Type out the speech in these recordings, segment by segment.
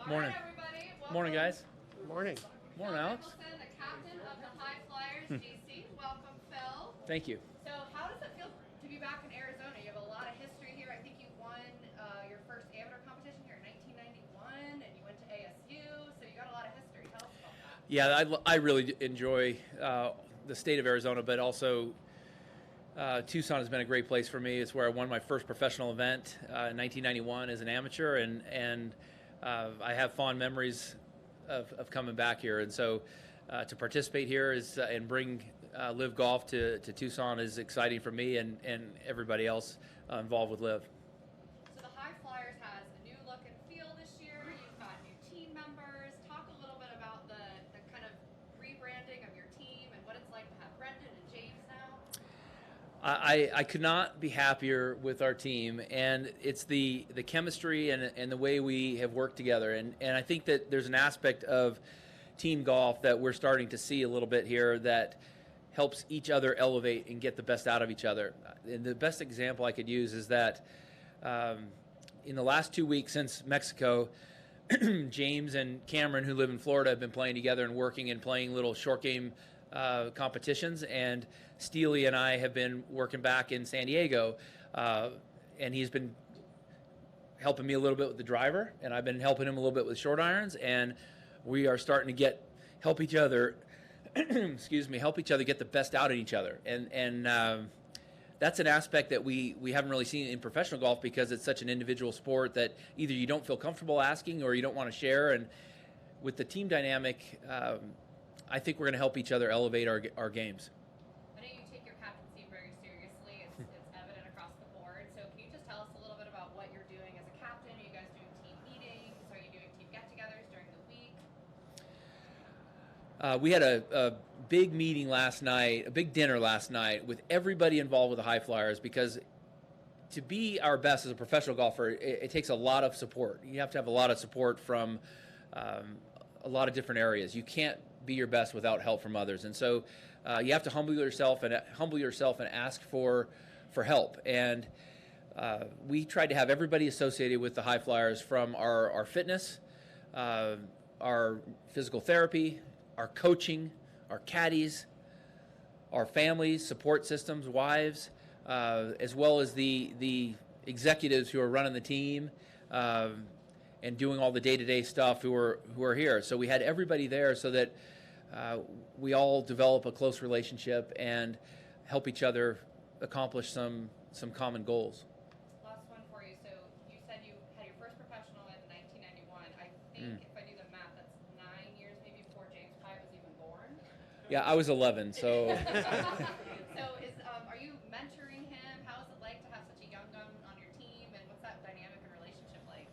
Morning. All right, everybody. Morning, guys. Morning. Morning, Alex. Mickelson, the captain of the High Flyers GC. Welcome, Phil. Thank you. So, how does it feel to be back in Arizona? You have a lot of history here. I think you won your first amateur competition here in 1991, and you went to ASU, so you got a lot of history. Tell us about that. Yeah, I really enjoy the state of Arizona, but also Tucson has been a great place for me. It's where I won my first professional event in 1991 as an amateur, and I have fond memories of coming back here. And so to participate here and bring LIV Golf to Tucson is exciting for me and everybody else involved with LIV. So the High Flyers has a new look and feel this year. You've got new team members. Talk a little bit about the kind of rebranding of your team and what it's like to have Brendan and James now. I could not be happier with our team, and it's the chemistry and the way we have worked together. And I think that there's an aspect of team golf that we're starting to see a little bit here that helps each other elevate and get the best out of each other. And the best example I could use is that in the last 2 weeks since Mexico, James and Cameron, who live in Florida, have been playing together and working and playing little short game competitions, and Steely and I have been working back in San Diego, and he's been helping me a little bit with the driver, and I've been helping him a little bit with short irons, and we are starting to help each other help each other get the best out of each other, and that's an aspect that we haven't really seen in professional golf, because it's such an individual sport that either you don't feel comfortable asking or you don't want to share. And with the team dynamic, I think we're going to help each other elevate our games. I know you take your captaincy very seriously. It's evident across the board. So can you just tell us a little bit about what you're doing as a captain? Are you guys doing team meetings? Are you doing team get-togethers during the week? We had a big meeting last night, a big dinner last night with everybody involved with the High Flyers, because to be our best as a professional golfer, it takes a lot of support. You have to have a lot of support from a lot of different areas. You can't be your best without help from others, and so you have to humble yourself and ask for help. And we tried to have everybody associated with the High Flyers, from our fitness, our physical therapy, our coaching, our caddies, our families, support systems, wives, as well as the executives who are running the team and doing all the day-to-day stuff who are here. So we had everybody there so that we all develop a close relationship and help each other accomplish some common goals. Last one for you. So you said you had your first professional in 1991. I think if I do the math, that's 9 years maybe before James Pye was even born. Yeah, I was 11, so. So are you mentoring him? How is it like to have such a young gun on your team, and what's that dynamic and relationship like?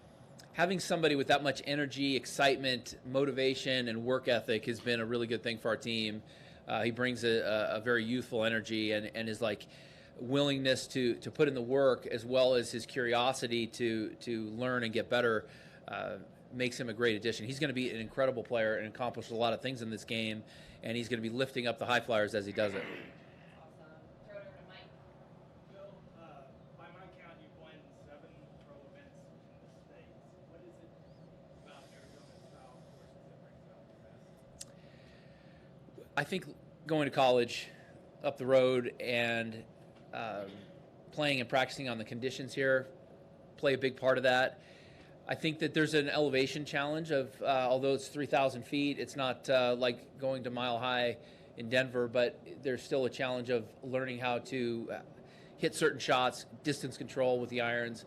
Having somebody with that much energy, excitement, motivation, and work ethic has been a really good thing for our team. He brings a very youthful energy and his willingness to put in the work, as well as his curiosity to learn and get better, makes him a great addition. He's going to be an incredible player and accomplish a lot of things in this game, and he's going to be lifting up the High Flyers as he does it. Awesome. Throw it over to Mike. Bill, by my count, you've won 7 pro events in the States. What is it about Arizona style courses that brings out the best? I think going to college up the road and playing and practicing on the conditions here play a big part of that. I think that there's an elevation challenge of, although it's 3,000 feet, it's not like going to Mile High in Denver, but there's still a challenge of learning how to hit certain shots, distance control with the irons,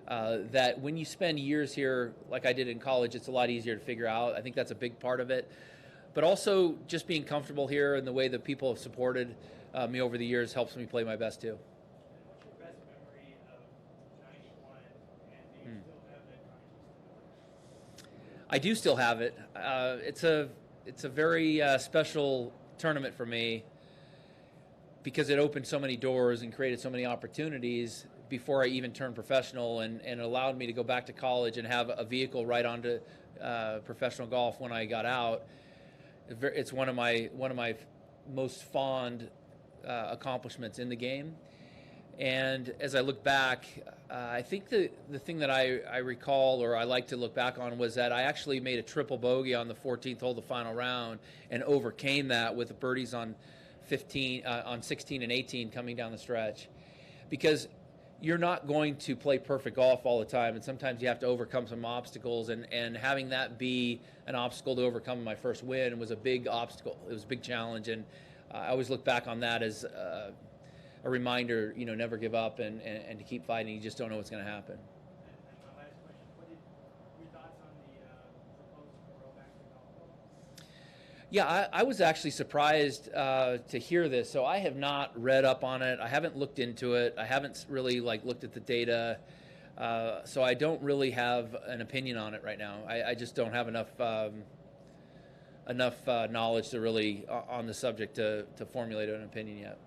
that when you spend years here, like I did in college, it's a lot easier to figure out. I think that's a big part of it. But also just being comfortable here and the way that people have supported me over the years helps me play my best too. What's your best memory of 91, and do you still have that consciousness? I do still have it. It's a very special tournament for me, because it opened so many doors and created so many opportunities before I even turned professional, and allowed me to go back to college and have a vehicle right onto professional golf when I got out. It's one of my most fond accomplishments in the game. And as I look back, I think the thing that I recall, or I like to look back on, was that I actually made a triple bogey on the 14th hole, the final round, and overcame that with the birdies on 16 and 18 coming down the stretch. Because you're not going to play perfect golf all the time, and sometimes you have to overcome some obstacles, and having that be an obstacle to overcome my first win was a big obstacle. It was a big challenge, and I always look back on that as a reminder, never give up and to keep fighting. You just don't know what's going to happen. And my last question, what did your thoughts on the proposed rollback to golf ball? Yeah, I was actually surprised to hear this. So I have not read up on it. I haven't looked into it. I haven't really looked at the data. So I don't really have an opinion on it right now. I just don't have enough knowledge to really on the subject to formulate an opinion yet.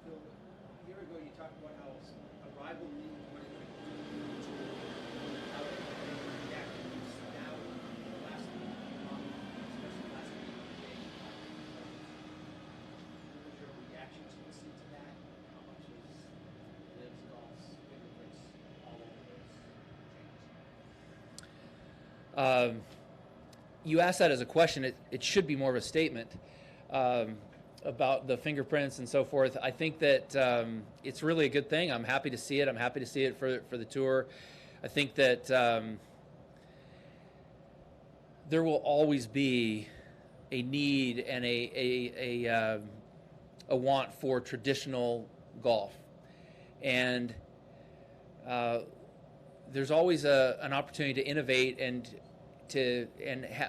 Phil, a year ago you talked about how a rival league might how it reacted now in the last month, especially last week. What was your reaction to listening to that? How much is LIV's golf's fingerprints all over those changes? You asked that as a question. It should be more of a statement about the fingerprints and so forth. I think that it's really a good thing. I'm happy to see it. I'm happy to see it for the tour. I think that there will always be a need and a want for traditional golf, and there's always an opportunity to innovate and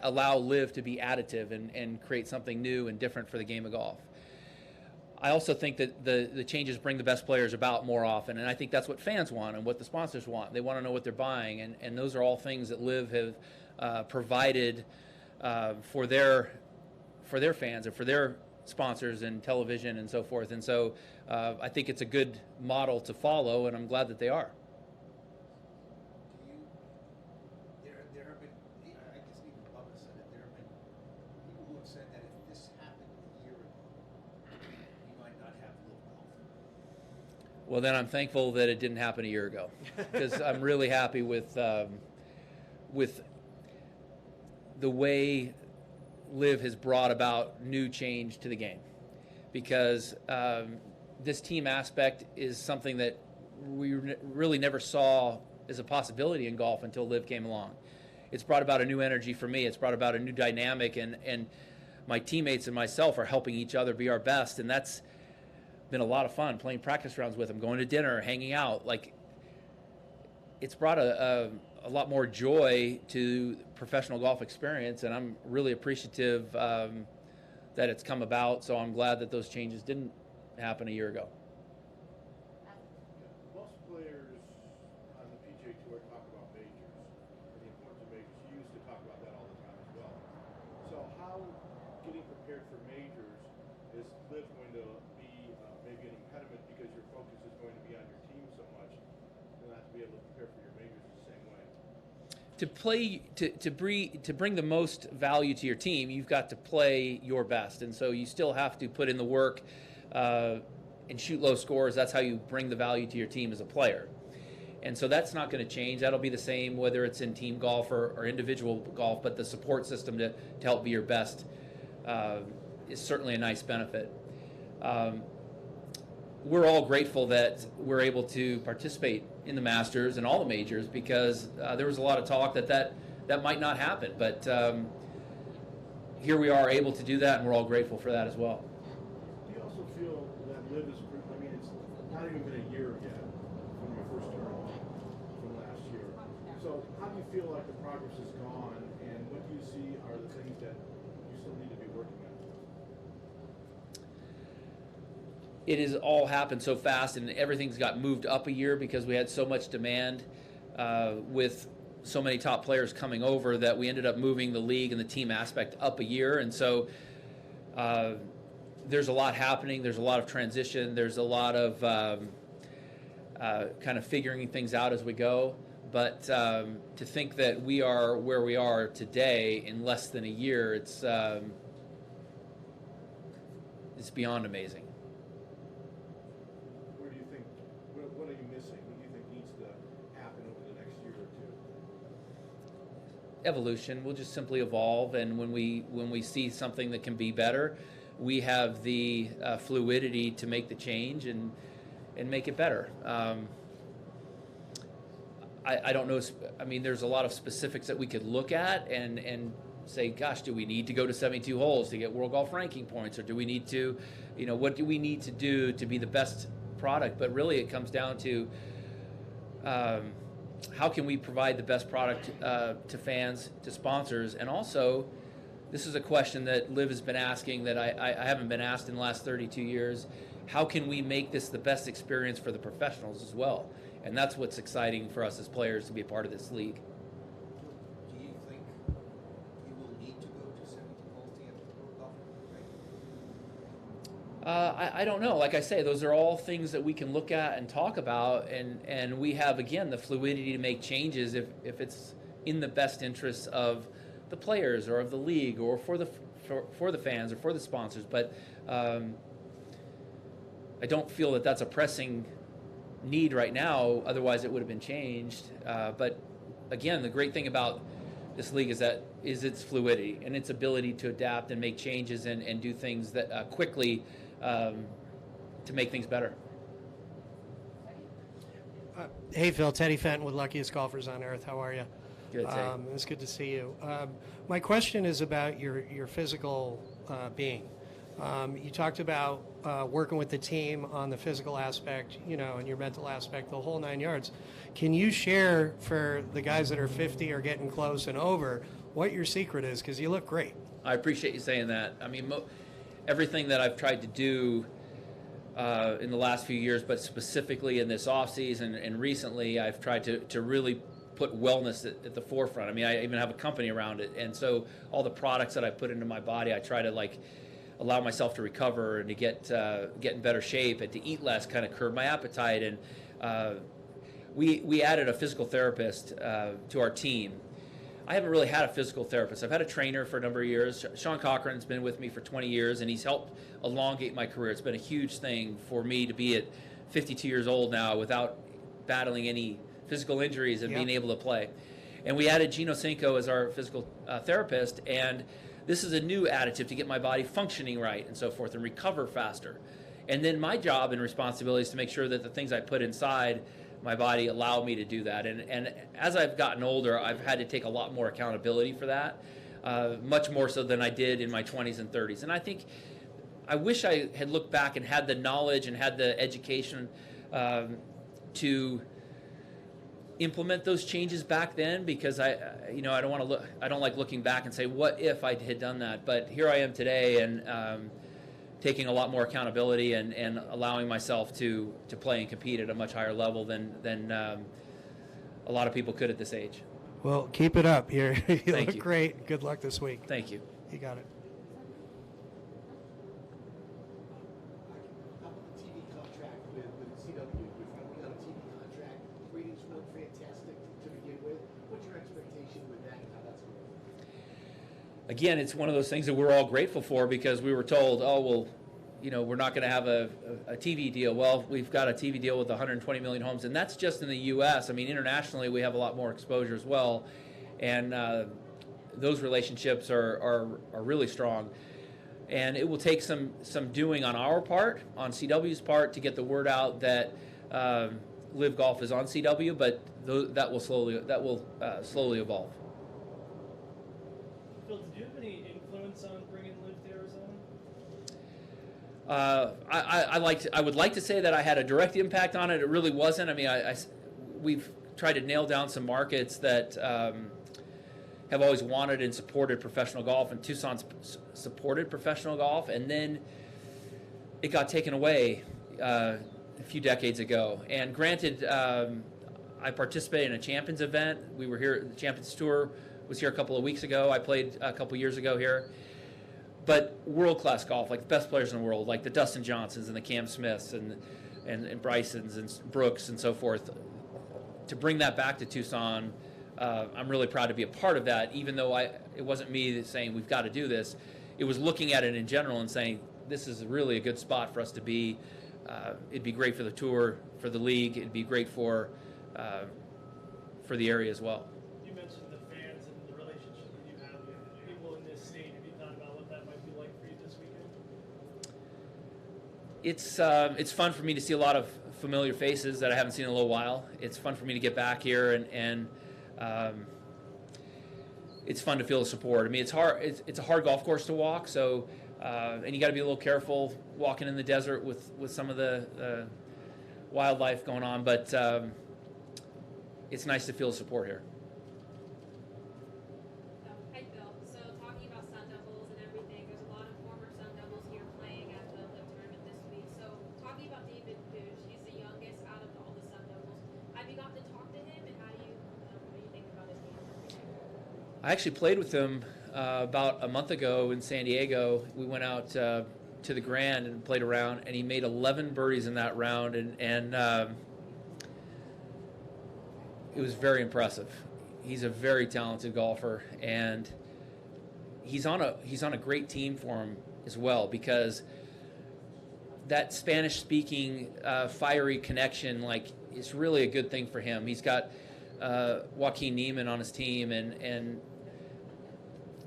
allow LIV to be additive and create something new and different for the game of golf. I also think that the changes bring the best players about more often, and I think that's what fans want and what the sponsors want. They want to know what they're buying, and those are all things that LIV have provided for their fans and for their sponsors and television and so forth. And so I think it's a good model to follow, and I'm glad that they are. There have been, I guess even Bubba said it, there have been people who have said that if this happened a year ago, you might not have LIV golf. Well, then I'm thankful that it didn't happen a year ago, because I'm really happy with the way LIV has brought about new change to the game, because this team aspect is something that we really never saw as a possibility in golf until LIV came along. It's brought about a new energy for me. It's brought about a new dynamic, and my teammates and myself are helping each other be our best, and that's been a lot of fun, playing practice rounds with them, going to dinner, hanging out. It's brought a lot more joy to professional golf experience, and I'm really appreciative that it's come about. So I'm glad that those changes didn't happen a year ago. Most players on the PGA Tour talk about majors and the importance of majors. You used to talk about that all the time as well. So how getting prepared for majors is LIV going to be maybe an impediment because your focus is going to be on your team so much, you'll have to be able to prepare for your majors the same way? To bring the most value to your team, you've got to play your best, and so you still have to put in the work and shoot low scores. That's how you bring the value to your team as a player, and so that's not going to change. That'll be the same whether it's in team golf or individual golf, but the support system to help be your best is certainly a nice benefit. We're all grateful that we're able to participate in the Masters and all the majors, because there was a lot of talk that might not happen, but here we are able to do that, and we're all grateful for that as well. Do you also feel that LIV is, I mean, it's not even been a year yet from your first tournament from last year. So how do you feel like the progress has gone, and what do you see are the things that you still need to be working on? It has all happened so fast, and everything's got moved up a year because we had so much demand with so many top players coming over, that we ended up moving the league and the team aspect up a year. And so there's a lot happening. There's a lot of transition. There's a lot of kind of figuring things out as we go. But to think that we are where we are today in less than a year, it's beyond amazing. evolution. We'll just simply evolve, and when we see something that can be better, we have the fluidity to make the change and make it better. I don't know. I mean, there's a lot of specifics that we could look at and say, gosh, do we need to go to 72 holes to get world golf ranking points, or do we need to, what do we need to do to be the best product? But really, it comes down to how can we provide the best product to fans, to sponsors, and also, this is a question that LIV has been asking that I haven't been asked in the last 32 years. How can we make this the best experience for the professionals as well? And that's what's exciting for us as players to be a part of this league. Do you think you will need to go to 70 holes to get the World Golf ranking? I don't know. Like I say, those are all things that we can look at and talk about, and we have, again, the fluidity to make changes if it's in the best interests of the players or of the league or for the fans or for the sponsors. But I don't feel that that's a pressing need right now, otherwise it would have been changed. But again, the great thing about this league is its fluidity and its ability to adapt and make changes and do things that quickly to make things better. Hey Phil, Teddy Fenton with Luckiest Golfers on Earth. How are you? Good, Teddy. It's good to see you. My question is about your physical being. You talked about working with the team on the physical aspect, and your mental aspect, the whole 9 yards. Can you share for the guys that are 50 or getting close and over what your secret is? Because you look great. I appreciate you saying that. I mean, everything that I've tried to do in the last few years, but specifically in this offseason and recently, I've tried to really put wellness at the forefront. I mean, I even have a company around it. And so all the products that I put into my body, I try to allow myself to recover and to get in better shape and to eat less, kind of curb my appetite. And we added a physical therapist to our team. I haven't really had a physical therapist. I've had a trainer for a number of years. Sean Cochran's been with me for 20 years, and he's helped elongate my career. It's been a huge thing for me to be at 52 years old now without battling any physical injuries and being able to play. And we added Gino Cinco as our physical therapist, and this is a new additive to get my body functioning right and so forth and recover faster. And then my job and responsibility is to make sure that the things I put inside my body allow me to do that. And as I've gotten older, I've had to take a lot more accountability for that, much more so than I did in my 20s and 30s. And I wish I had looked back and had the knowledge and had the education to implement those changes back then, because I don't like looking back and say, what if I had done that? But here I am today, and taking a lot more accountability and allowing myself to play and compete at a much higher level than a lot of people could at this age. Well, keep it up. You Thank look you. Great. Good luck this week. Thank you. You got it. How about the TV contract with CW? We finally got a TV contract. Ratings weren't fantastic to begin with. What's your expectation with that and how that's going? Again, it's one of those things that we're all grateful for, because we were told, oh, well, we're not going to have a TV deal. Well, we've got a TV deal with 120 million homes, and that's just in the U.S. I mean, internationally, we have a lot more exposure as well, and those relationships are really strong. And it will take some doing on our part, on CW's part, to get the word out that LIV Golf is on CW, but that will slowly evolve. Phil, did you have any influence on bringing LIV to Arizona? I would like to say that I had a direct impact on it. It really wasn't. I mean, we've tried to nail down some markets that have always wanted and supported professional golf, and Tucson supported professional golf, and then it got taken away a few decades ago. And granted, I participated in a Champions event. We were here, the Champions Tour was here a couple of weeks ago. I played a couple years ago here. But world-class golf, like the best players in the world, like the Dustin Johnsons and the Cam Smiths and Brysons and Brooks and so forth, to bring that back to Tucson, I'm really proud to be a part of that, even though it wasn't me saying we've got to do this. It was looking at it in general and saying this is really a good spot for us to be. It'd be great for the tour, for the league. It'd be great for the area as well. You mentioned the fans and the relationship It's fun for me to see a lot of familiar faces that I haven't seen in a little while. It's fun for me to get back here, and it's fun to feel the support. I mean, it's hard. It's a hard golf course to walk, so and you got to be a little careful walking in the desert with some of the wildlife going on. But it's nice to feel the support here. Hi, Phil. So talking about Sun Devils and everything, there's a lot of former Sun Devils here playing at the LIV tournament this week. So talking about David Pooch, he's the youngest out of all the Sun Devils. Have you gotten to talk to him, and what do you think about his game? I actually played with him about a month ago in San Diego. We went out to the Grand and played around, and he made 11 birdies in that round, and it was very impressive. He's a very talented golfer, and he's on a great team for him as well, because that Spanish-speaking fiery connection, like, is really a good thing for him. He's got Joaquin Neiman on his team, and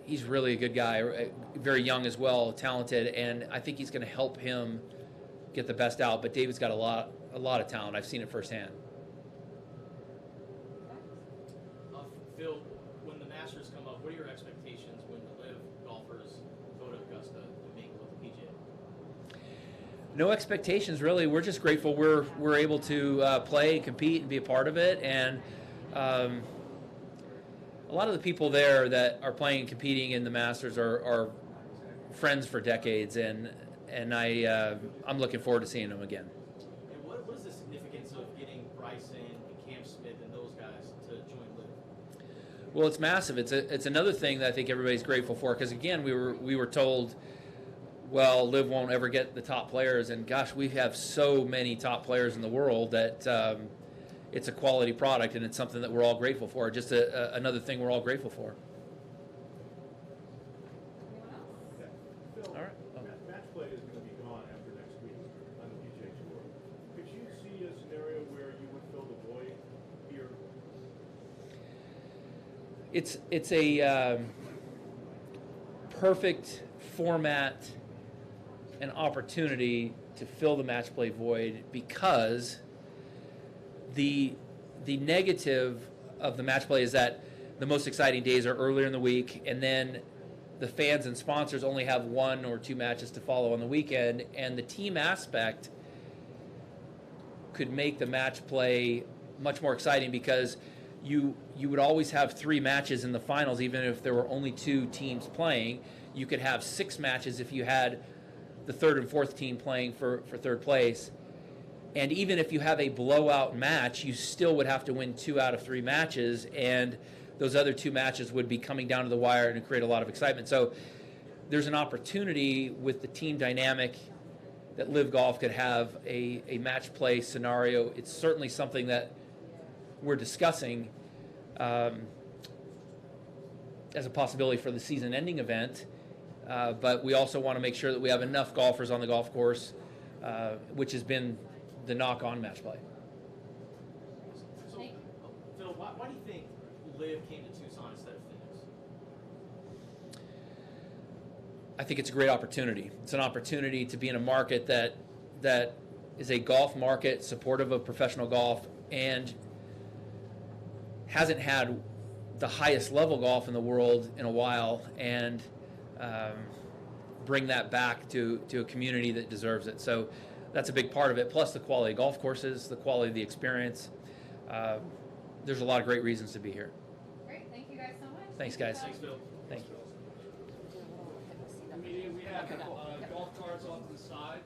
he's really a good guy, very young as well, talented, and I think he's going to help him get the best out. But David's got a lot of talent. I've seen it firsthand. Phil, when the Masters come up, what are your expectations when the LIV golfers go to Augusta to make the PGA? No expectations, really. We're just grateful we're able to play and compete and be a part of it. And a lot of the people there that are playing and competing in the Masters are friends for decades, and I'm looking forward to seeing them again. And what is the significance of getting Bryson and Cam Smith and those guys to join LIV? Well, it's massive. It's another thing that I think everybody's grateful for, because again, we were told, well, LIV won't ever get the top players, and gosh, we have so many top players in the world that it's a quality product, and it's something that we're all grateful for. Just another thing we're all grateful for. Phil, All right. match play is going to be gone after next week on the PGA Tour. Could you see a scenario where you would fill the void here? It's a perfect format and opportunity to fill the match play void, because the negative of the match play is that the most exciting days are earlier in the week, and then the fans and sponsors only have 1 or 2 matches to follow on the weekend, and the team aspect could make the match play much more exciting, because you would always have 3 matches in the finals, even if there were only 2 teams playing. You could have 6 matches if you had the 3rd and 4th team playing for 3rd place. And even if you have a blowout match, you still would have to win 2 out of 3 matches, and those other 2 matches would be coming down to the wire and create a lot of excitement. So there's an opportunity with the team dynamic that LIV Golf could have a match play scenario. It's certainly something that we're discussing as a possibility for the season-ending event, but we also want to make sure that we have enough golfers on the golf course, which has been the knock-on match play. So, Phil, why do you think LIV came to Tucson instead of Phoenix? I think it's a great opportunity. It's an opportunity to be in a market that is a golf market supportive of professional golf and hasn't had the highest level golf in the world in a while, and bring that back to a community that deserves it. So that's a big part of it, plus the quality of golf courses, the quality of the experience. There's a lot of great reasons to be here. Great. Thank you guys so much. Thanks, guys. Thanks, Phil. Thank you. Media, we have golf carts off to the side.